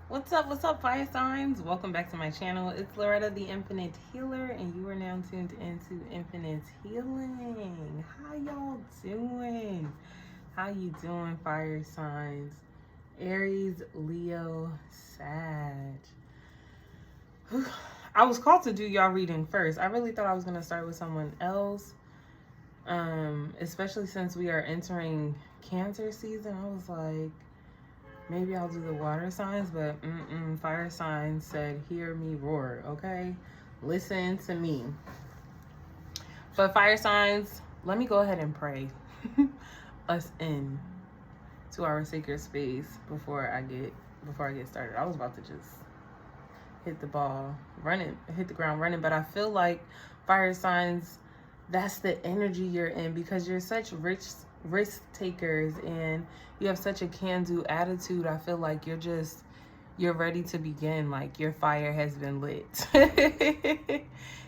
What's up, fire signs? Welcome back to my channel. It's Loretta, the Infinite Healer, and you are now tuned into Infinite Healing. How y'all doing? How you doing, fire signs? Aries, Leo, Sag. I was called to do y'all reading first. I really thought I was going to start with someone else, especially since we are entering Cancer season. I was like, maybe I'll do the water signs, but fire signs said, hear me roar, okay? Listen to me. But fire signs, let me go ahead and pray us in to our sacred space before I get started. I was about to just hit the ground running, but I feel like fire signs, that's the energy you're in because you're such risk takers and you have such a can-do attitude. I feel like you're ready to begin, like your fire has been lit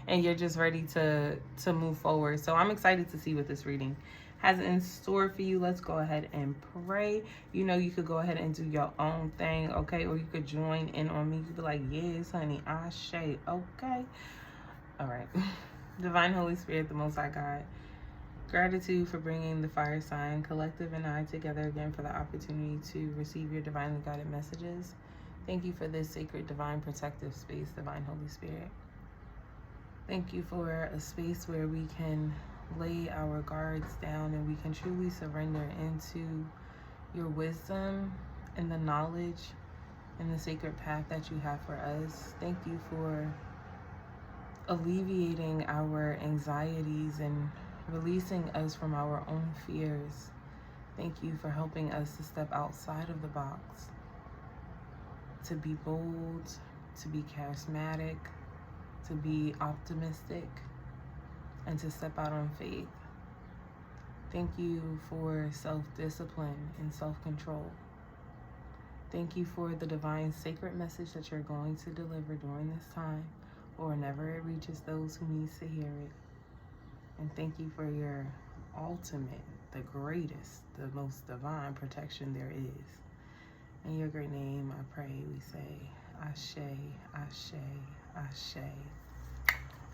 and you're just ready to move forward. So I'm excited to see what this reading has in store for you. Let's go ahead and pray. You could go ahead and do your own thing, okay? Or you could join in on me. You could be like, yes, honey, Ashe, okay? All right. Divine Holy Spirit, the Most High God, gratitude for bringing the fire sign collective and I together again for the opportunity to receive your divinely guided messages. Thank you for this sacred, divine, protective space, Divine Holy Spirit. Thank you for a space where we can lay our guards down and we can truly surrender into your wisdom and the knowledge and the sacred path that you have for us. Thank you for alleviating our anxieties and releasing us from our own fears. Thank you for helping us to step outside of the box, to be bold, to be charismatic, to be optimistic, and to step out on faith. Thank you for self-discipline and self-control. Thank you for the divine sacred message that you're going to deliver during this time or whenever it reaches those who needs to hear it. And thank you for your ultimate, the greatest, the most divine protection there is. In your great name, I pray, we say, Ashe, Ashe, Ashe.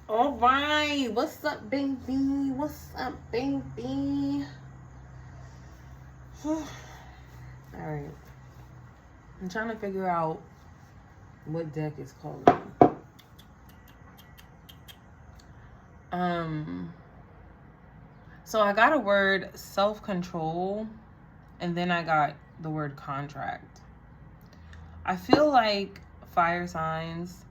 All right, what's up, baby? What's up, baby? All right, I'm trying to figure out what deck is called. So I got a word self-control, and then I got the word contract. I feel like fire signs,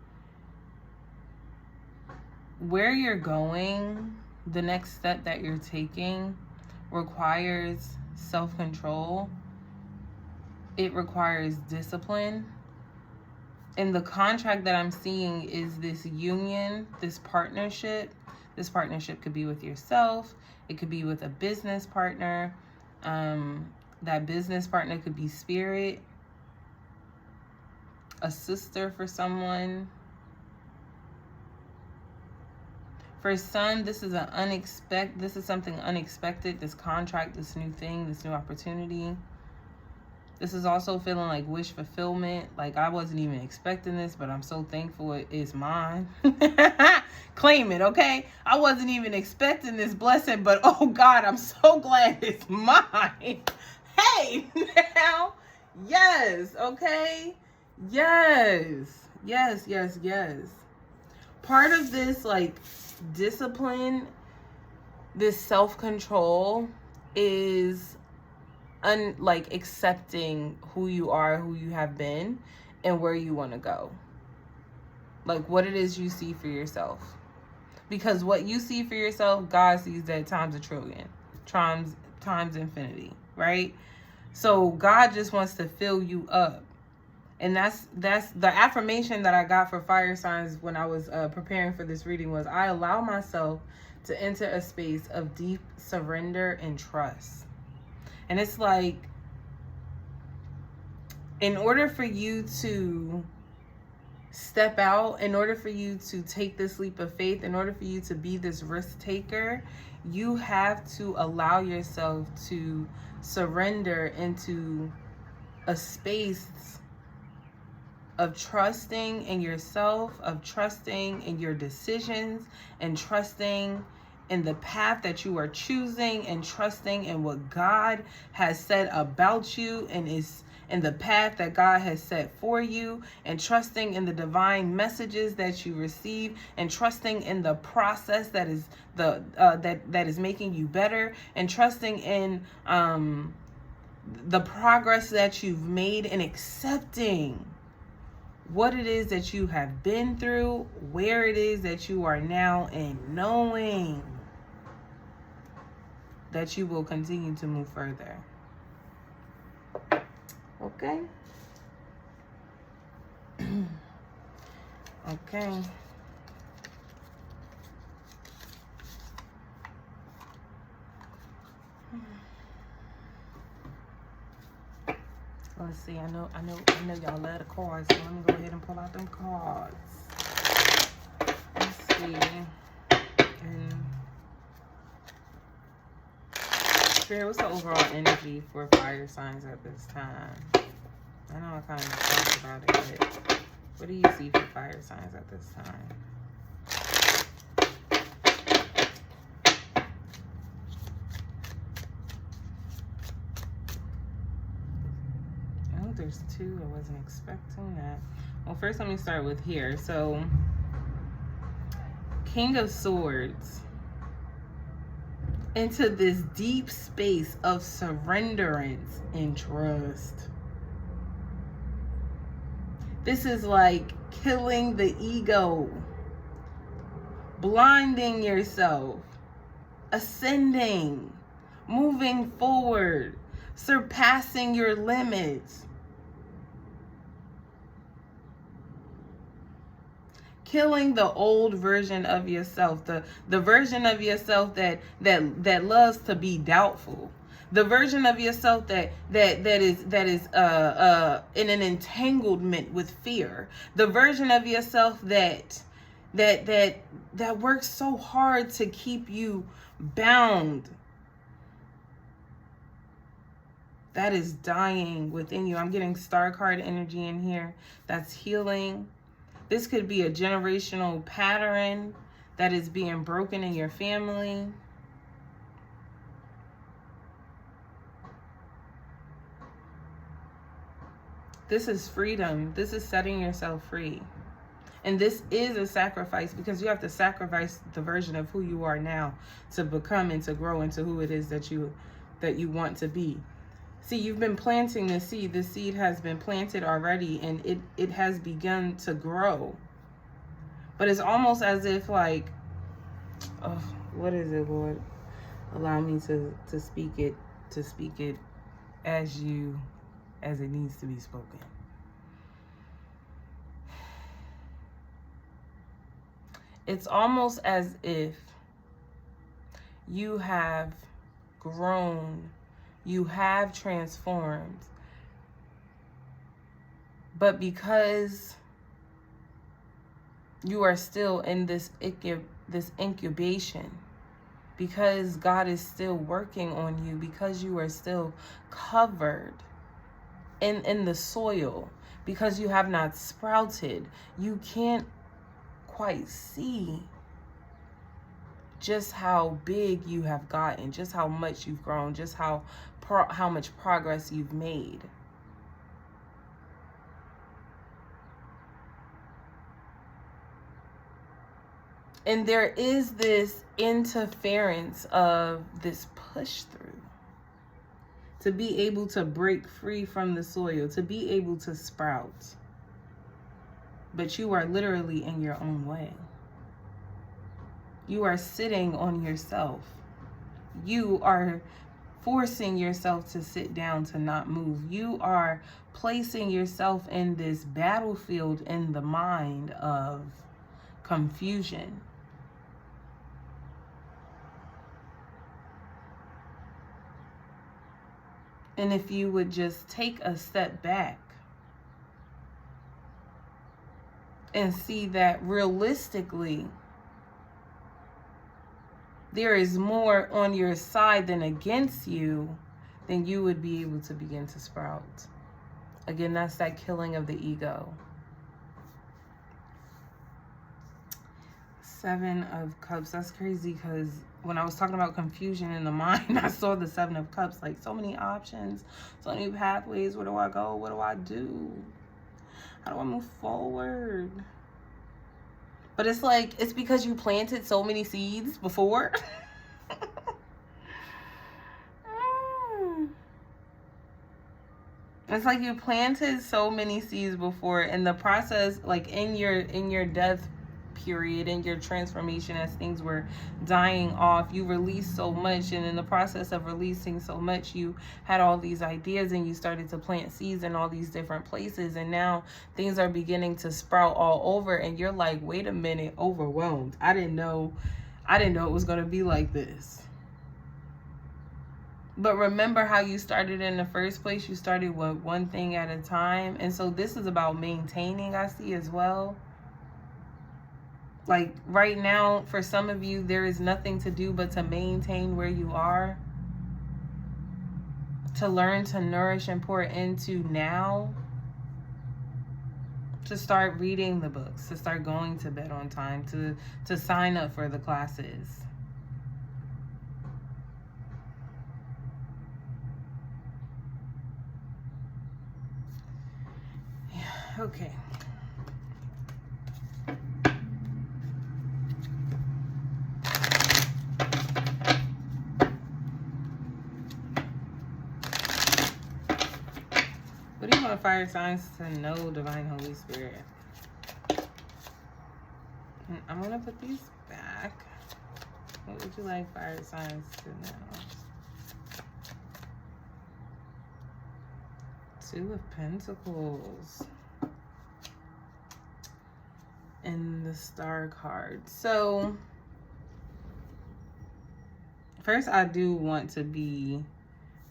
where you're going, the next step that you're taking requires self-control. It requires discipline. And the contract that I'm seeing is this union, this partnership. This partnership could be with yourself. It could be with a business partner. That business partner could be spirit, a sister for someone. For some, this is something unexpected, this contract, this new thing, this new opportunity. This is also feeling like wish fulfillment. Like, I wasn't even expecting this, but I'm so thankful it is mine. Claim it, okay? I wasn't even expecting this blessing, but oh God, I'm so glad it's mine. Hey, now, yes, okay? Yes. Part of this, like, discipline, this self-control is accepting who you are, who you have been, and where you want to go. Like, what it is you see for yourself. Because what you see for yourself, God sees that times a trillion, times infinity, right? So God just wants to fill you up. And that's the affirmation that I got for fire signs when I was preparing for this reading was, I allow myself to enter a space of deep surrender and trust. And it's like, in order for you to step out, in order for you to take this leap of faith, in order for you to be this risk taker, you have to allow yourself to surrender into a space of trusting in yourself, of trusting in your decisions, and trusting in the path that you are choosing, and trusting in what God has said about you and is in the path that God has set for you, and trusting in the divine messages that you receive, and trusting in the process that is that is making you better, and trusting in the progress that you've made, and accepting what it is that you have been through, where it is that you are now, and knowing that you will continue to move further. Okay? Okay. Let's see. I know y'all love the cards, so let me go ahead and pull out them cards. Let's see. Spirit, what's the overall energy for fire signs at this time? I know I kind of talked about it, but what do you see for fire signs at this time? Oh, there's two. I wasn't expecting that. Well, first let me start with here. So, King of Swords. Into this deep space of surrenderance and trust. This is like killing the ego, blinding yourself, ascending, moving forward, surpassing your limits. Killing the old version of yourself, the version of yourself that loves to be doubtful, the version of yourself that is in an entanglement with fear, the version of yourself that works so hard to keep you bound. That is dying within you. I'm getting star card energy in here. That's healing. This could be a generational pattern that is being broken in your family. This is freedom. This is setting yourself free. And this is a sacrifice, because you have to sacrifice the version of who you are now to become and to grow into who it is that you want to be. See, you've been planting the seed. The seed has been planted already, and it has begun to grow. But it's almost as if like, oh, what is it, Lord? Allow me to speak it as it needs to be spoken. It's almost as if you have grown, you have transformed, but because you are still in this incubation, because God is still working on you, because you are still covered in the soil, because you have not sprouted, you can't quite see just how big you have gotten, just how much you've grown, just how much progress you've made. And there is this interference of this push through to be able to break free from the soil, to be able to sprout. But you are literally in your own way. You are sitting on yourself. You are forcing yourself to sit down, to not move. You are placing yourself in this battlefield in the mind of confusion. And if you would just take a step back and see that realistically, there is more on your side than against you, then you would be able to begin to sprout. Again, that's that killing of the ego. Seven of Cups. That's crazy because when I was talking about confusion in the mind, I saw the Seven of Cups. Like, so many options, so many pathways. Where do I go? What do I do? How do I move forward? But it's like, it's because you planted so many seeds before. It's like you planted so many seeds before, and the process, like in your death period, in your transformation, as things were dying off, you released so much, and in the process of releasing so much, you had all these ideas, and you started to plant seeds in all these different places, and now things are beginning to sprout all over, and you're like, wait a minute, overwhelmed. I didn't know it was going to be like this. But remember how you started in the first place. You started with one thing at a time. And so this is about maintaining, I see, as well. Like right now, for some of you, there is nothing to do but to maintain where you are. To learn to nourish and pour into now. To start reading the books. To start going to bed on time. To sign up for the classes. Okay. What do you want fire signs to know, Divine Holy Spirit? And I'm going to put these back. What would you like fire signs to know? Two of Pentacles. And the Star card. So first, I do want to be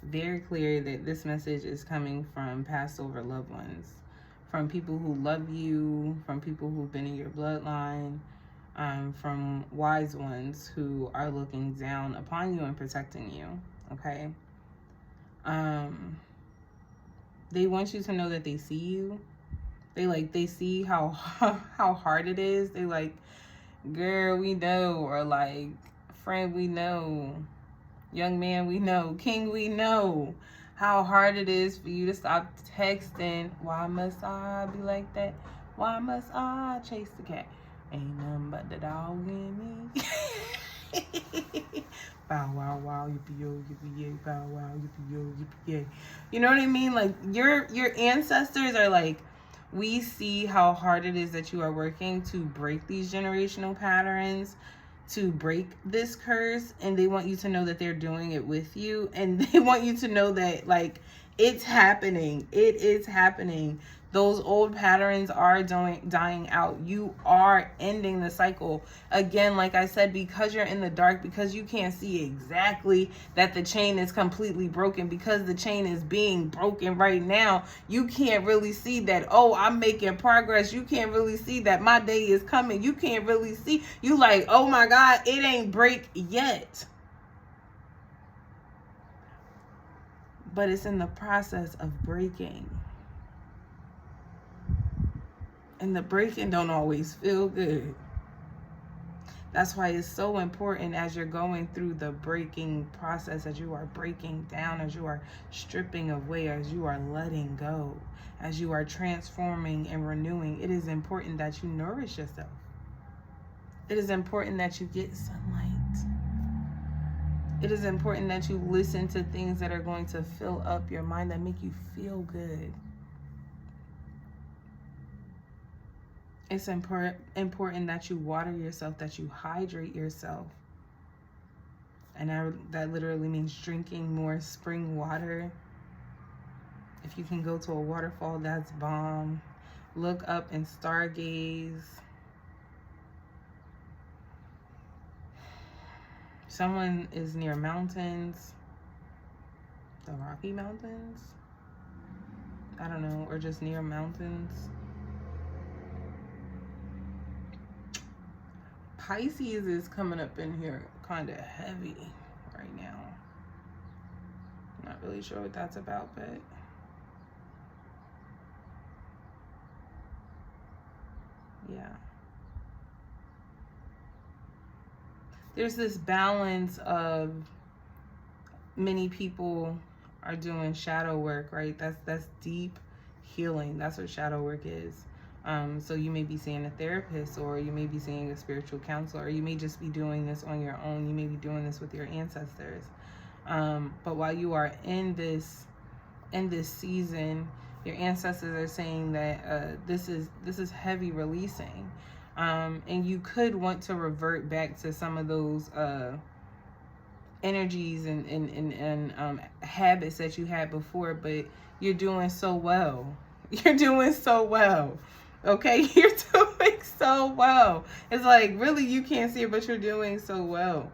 very clear that this message is coming from past over loved ones, from people who love you, from people who've been in your bloodline, from wise ones who are looking down upon you and protecting you. Okay. They want you to know that they see you. They see how hard it is. They like, girl, we know, or like, friend, we know, young man, we know, king, we know how hard it is for you to stop texting. Why must I be like that? Why must I chase the cat? Ain't nothing but the dog in me. Bow wow wow, yippee yo, yippee yay, bow wow, yippee yo, yippee yay. You know what I mean? Like your ancestors are like, we see how hard it is that you are working to break these generational patterns, to break this curse, and they want you to know that they're doing it with you, and they want you to know that, like, it's happening. It is happening. Those old patterns are dying out. You are ending the cycle. Again, like I said, because you're in the dark, because you can't see exactly that the chain is completely broken, because the chain is being broken right now, you can't really see that, oh, I'm making progress. You can't really see that my day is coming. You can't really see. You like, oh my God, it ain't break yet. But it's in the process of breaking. And the breaking don't always feel good. That's why it's so important as you're going through the breaking process, as you are breaking down, as you are stripping away, as you are letting go, as you are transforming and renewing. It is important that you nourish yourself. It is important that you get sunlight. It is important that you listen to things that are going to fill up your mind, that make you feel good. It's important that you water yourself, that you hydrate yourself. And that literally means drinking more spring water. If you can go to a waterfall, that's bomb. Look up and stargaze. Someone is near mountains. The Rocky Mountains? I don't know, or just near mountains. Pisces is coming up in here kind of heavy right now. I'm not really sure what that's about, but yeah. there's this balance of many people are doing shadow work, right? That's deep healing. That's what shadow work is. So you may be seeing a therapist, or you may be seeing a spiritual counselor, or you may just be doing this on your own. You may be doing this with your ancestors. But while you are in this season, your ancestors are saying that this is heavy releasing, and you could want to revert back to some of those energies and habits that you had before, but you're doing so well. You're doing so well. Okay, you're doing so well. It's like, really, you can't see it, but you're doing so well.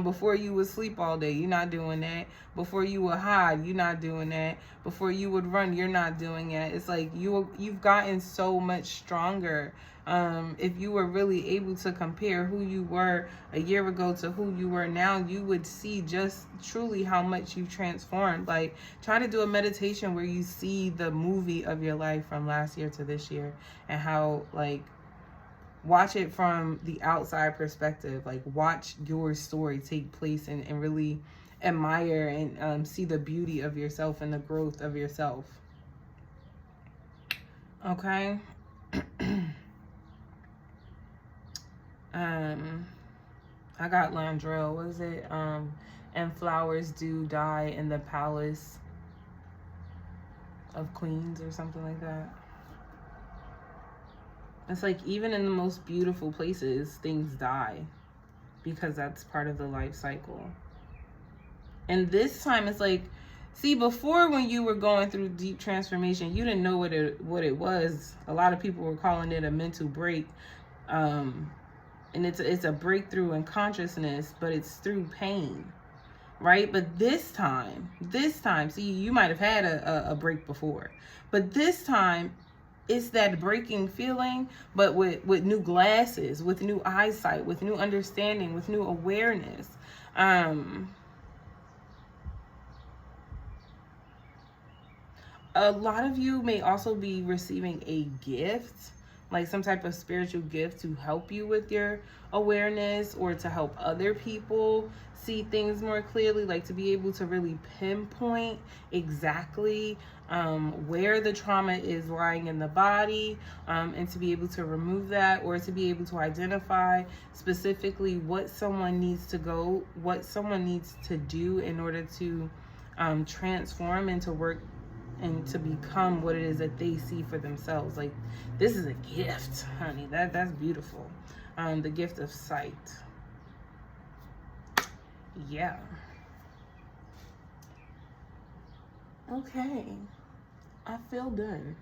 Before you would sleep all day, you're not doing that. Before you would hide, you're not doing that. Before you would run, you're not doing it. It's like you've gotten so much stronger. If you were really able to compare who you were a year ago to who you were now, you would see just truly how much you've transformed. Like, try to do a meditation where you see the movie of your life from last year to this year, and how, like, watch it from the outside perspective. Like, watch your story take place, and really admire and see the beauty of yourself and the growth of yourself. Okay. I got Landrell. What is it? And flowers do die in the palace of queens, or something like that. It's like, even in the most beautiful places, things die, because that's part of the life cycle. And this time it's like, see, before, when you were going through deep transformation, you didn't know what it was. A lot of people were calling it a mental break. And it's a breakthrough in consciousness, but it's through pain, right? But this time, see, you might have had a break before, but this time, it's that breaking feeling, but with new glasses, with new eyesight, with new understanding, with new awareness. A lot of you may also be receiving a gift, like some type of spiritual gift to help you with your awareness, or to help other people see things more clearly, like to be able to really pinpoint exactly where the trauma is lying in the body, and to be able to remove that, or to be able to identify specifically what someone needs to do in order to transform and to work and to become what it is that they see for themselves. Like, this is a gift, honey. That's beautiful. The gift of sight. Yeah. Okay. I feel done.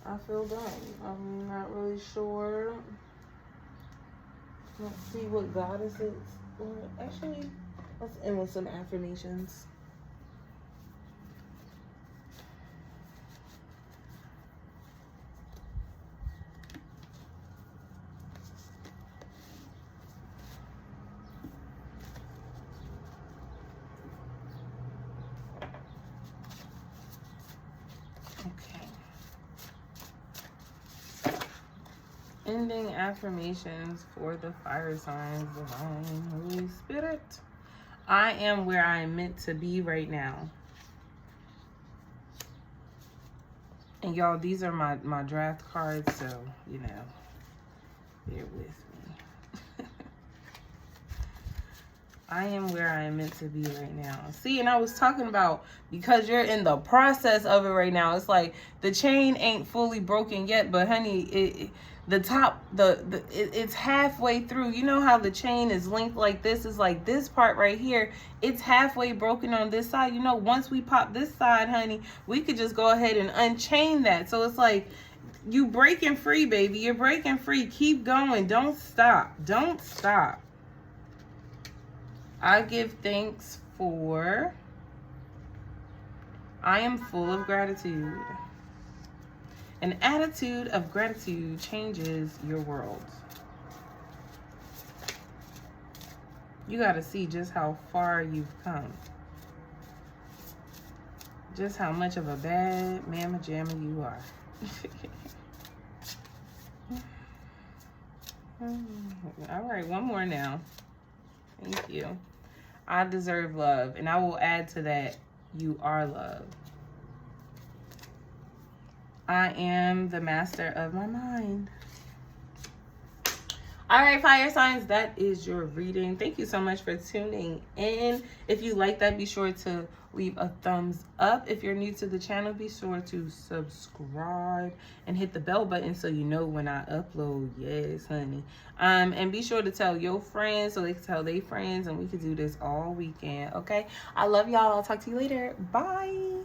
I feel done. I'm not really sure. Let's see what goddesses. Actually, let's end with some affirmations. Ending affirmations for the fire signs, divine Holy Spirit. I am where I am meant to be right now. And y'all, these are my draft cards, so, you know, bear with me. I am where I am meant to be right now. See, and I was talking about, because you're in the process of it right now, it's like the chain ain't fully broken yet, but honey, it's halfway through. You know how the chain is linked like this? Is like this part right here, it's halfway broken on this side. You know, once we pop this side, honey, we could just go ahead and unchain that. So it's like, you breaking free, baby. You're breaking free. Keep going. Don't stop. Don't stop. I give thanks for, I am full of gratitude. An attitude of gratitude changes your world. You got to see just how far you've come. Just how much of a bad mamma jamma you are. All right, one more now. Thank you. I deserve love, and I will add to that, you are love. I am the master of my mind. All right, fire signs, that is your reading. Thank you so much for tuning in. If you like that, be sure to leave a thumbs up. If you're new to the channel, be sure to subscribe and hit the bell button so you know when I upload. Yes, honey. And be sure to tell your friends so they can tell their friends, and we can do this all weekend, okay? I love y'all. I'll talk to you later. Bye.